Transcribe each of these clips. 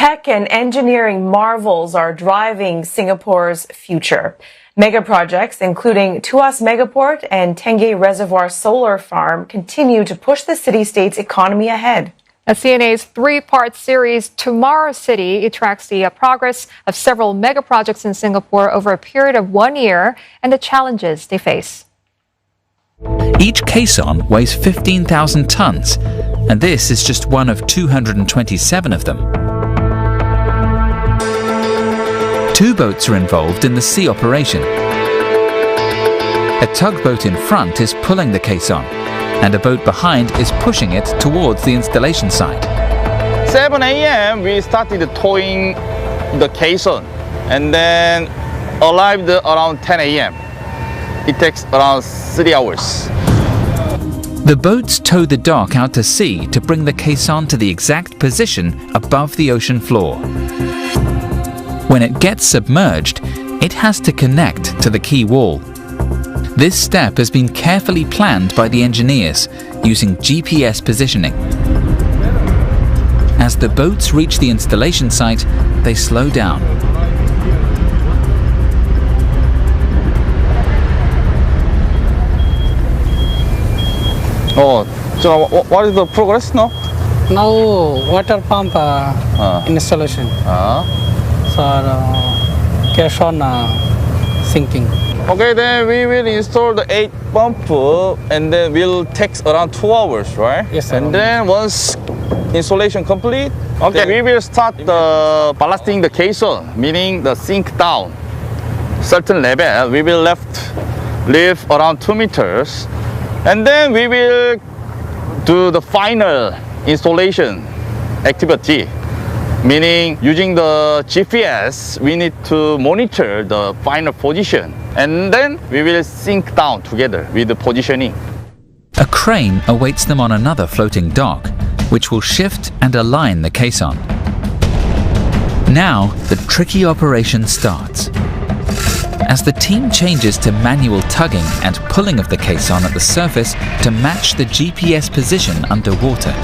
Tech and engineering marvels are driving Singapore's future. Mega projects, including Tuas Megaport and Tengeh Reservoir Solar Farm, continue to push the city-state's economy ahead. CNA's three-part series, Tomorrow City, tracks the progress of several mega projects in Singapore over a period of 1 year and the challenges they face. Each caisson weighs 15,000 tons, and this is just one of 227 of them. 2 boats are involved in the sea operation. A tugboat in front is pulling the caisson, and a boat behind is pushing it towards the installation site. 7 a.m. we started towing the caisson and then arrived around 10 a.m. It takes around 3 hours. The boats tow the dock out to sea to bring the caisson to the exact position above the ocean floor. When it gets submerged, it has to connect to the quay wall. This step has been carefully planned by the engineers using GPS positioning. As the boats reach the installation site, they slow down. Oh, so what is the progress now? Now water pump installation. So caisson sinking. Okay, then we will install the 8 pump and then will take around 2 hours, right? Yes, sir. And then once installation complete, okay, we will start the ballasting the caisson, meaning the sink down certain level. We will leave around 2 meters, and then we will do the final installation activity. Meaning using the GPS, we need to monitor the final position, and then we will sink down together with the positioning. A crane awaits them on another floating dock, which will shift and align the caisson. Now, the tricky operation starts. As the team changes to manual tugging and pulling of the caisson at the surface to match the GPS position underwater.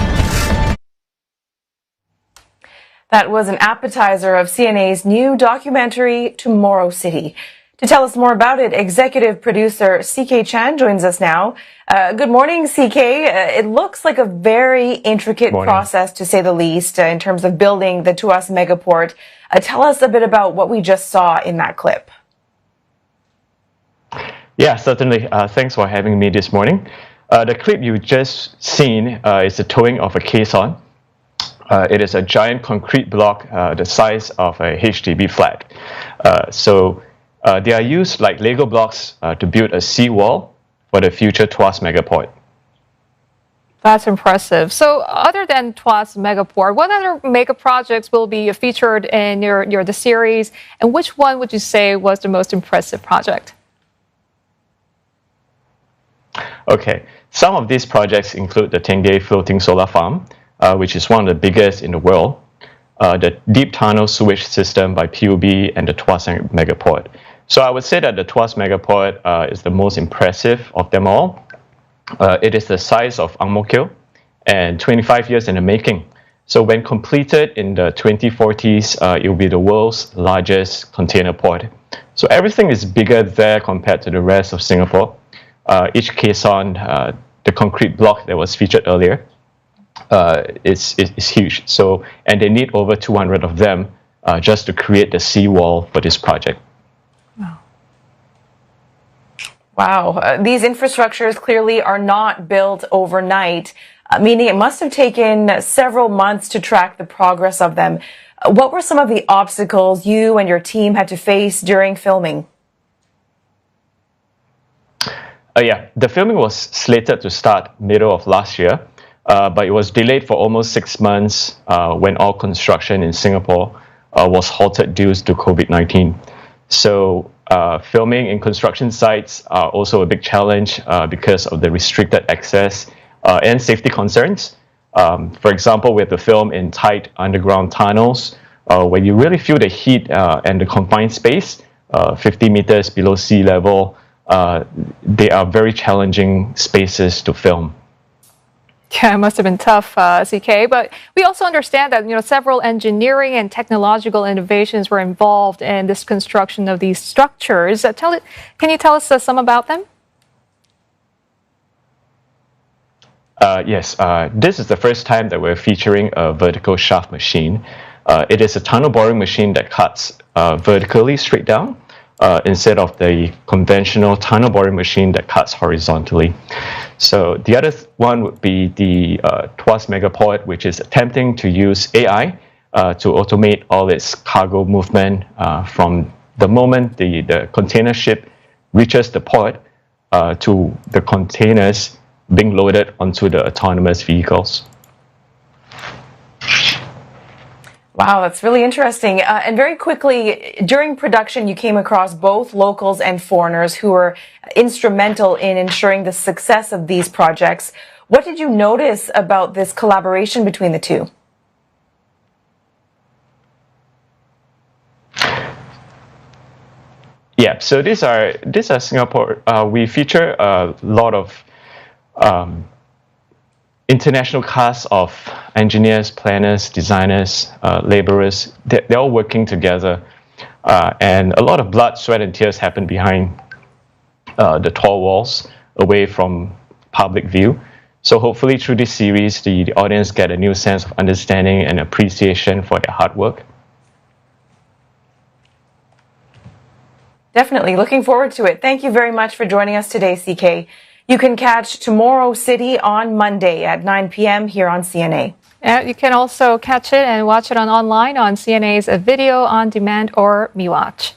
That was an appetizer of CNA's new documentary, Tomorrow City. To tell us more about it, executive producer CK Chan joins us now. Good morning, CK. It looks like a very intricate process, to say the least, in terms of building the Tuas Megaport. Tell us a bit about what we just saw in that clip. Yeah, certainly. Thanks for having me this morning. The clip you just seen is the towing of a caisson. It is a giant concrete block the size of a HDB flat. They are used like Lego blocks to build a seawall for the future Tuas Megaport. That's impressive. So other than Tuas Megaport, what other mega projects will be featured in the series, and which one would you say was the most impressive project? Okay, some of these projects include the Tengeh Floating Solar Farm, which is one of the biggest in the world, the deep tunnel sewage system by PUB, and the Tuas Megaport. So I would say that the Tuas Megaport is the most impressive of them all. It is the size of Ang Mo Kio and 25 years in the making. So when completed in the 2040s, it will be the world's largest container port. So everything is bigger there compared to the rest of Singapore. Each caisson, the concrete block that was featured earlier, is huge. So, and they need over 200 of them just to create the seawall for this project. Wow. These infrastructures clearly are not built overnight, meaning it must have taken several months to track the progress of them. What were some of the obstacles you and your team had to face during filming? Yeah, the filming was slated to start middle of last year. But it was delayed for almost 6 months when all construction in Singapore was halted due to COVID-19. So filming in construction sites are also a big challenge because of the restricted access and safety concerns. For example, we have to film in tight underground tunnels where you really feel the heat and the confined space, 50 meters below sea level. They are very challenging spaces to film. Yeah, it must have been tough, CK. But we also understand that several engineering and technological innovations were involved in this construction of these structures. Can you tell us some about them? Yes, this is the first time that we're featuring a vertical shaft machine. It is a tunnel boring machine that cuts vertically straight down instead of the conventional tunnel boring machine that cuts horizontally. So the other one would be the TWAS Megaport, which is attempting to use AI to automate all its cargo movement from the moment the container ship reaches the port to the containers being loaded onto the autonomous vehicles. Wow, that's really interesting. And very quickly, during production, you came across both locals and foreigners who were instrumental in ensuring the success of these projects. What did you notice about this collaboration between the two? Yeah, so these are Singapore. We feature a lot of international cast of engineers, planners, designers, laborers. They're all working together, and a lot of blood, sweat, and tears happen behind the tall walls, away from public view. So hopefully through this series, the audience get a new sense of understanding and appreciation for their hard work. Definitely. Looking forward to it. Thank you very much for joining us today, CK. You can catch Tomorrow City on Monday at 9 p.m. here on CNA. You can also catch it and watch it online on CNA's Video on Demand or MeWatch.